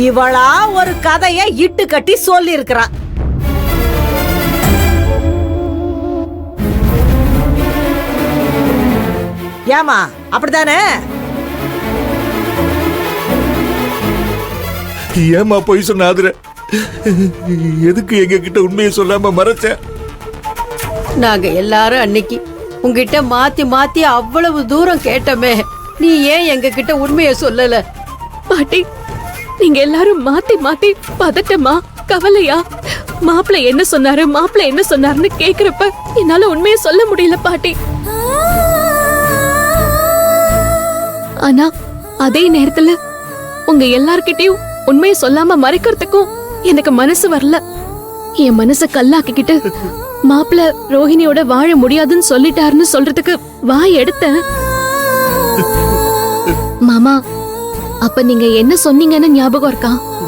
இவளா ஒரு கதைய இட்டு கட்டி சொல்லி இருக்கிறான். ஏமா அப்படித்தானே? ஏமா போய் சொன்னாதுர? எதுக்கு எங்க கிட்ட உண்மையை சொல்லாம மறைச்ச? நாங்க எல்லாரும் அன்னைக்கு உங்ககிட்ட மாத்தி மாத்தி அவ்வளவு தூரம் கேட்டோமே, நீ ஏன் எங்க கிட்ட உண்மையை சொல்லல? பாட்டி, நீங்க எல்லாரும் மாத்தி மாத்தி பதட்டமா கவலையா மாப்பிள்ளை என்ன சொன்னாரு மாப்பிள்ளை என்ன சொன்னாருன்னு கேக்குறப்ப என்னால உண்மையை சொல்ல முடியல பாட்டி. ஆனா அதே நேரத்துல உங்க எல்லார்கிட்டயும் உண்மையை சொல்லாம மறைக்கிறதுக்கும் எனக்கு மனசு வரல. என் மனச கல்லாக்கிக்கிட்டு மாப்பிள்ள ரோஹிணியோட வாழ முடியாதுன்னு சொல்லிட்டாருன்னு சொல்றதுக்கு வாய் எடுத்தேன். மாமா, அப்ப நீங்க என்ன சொன்னீங்கன்னு ஞாபகம் இருக்கா?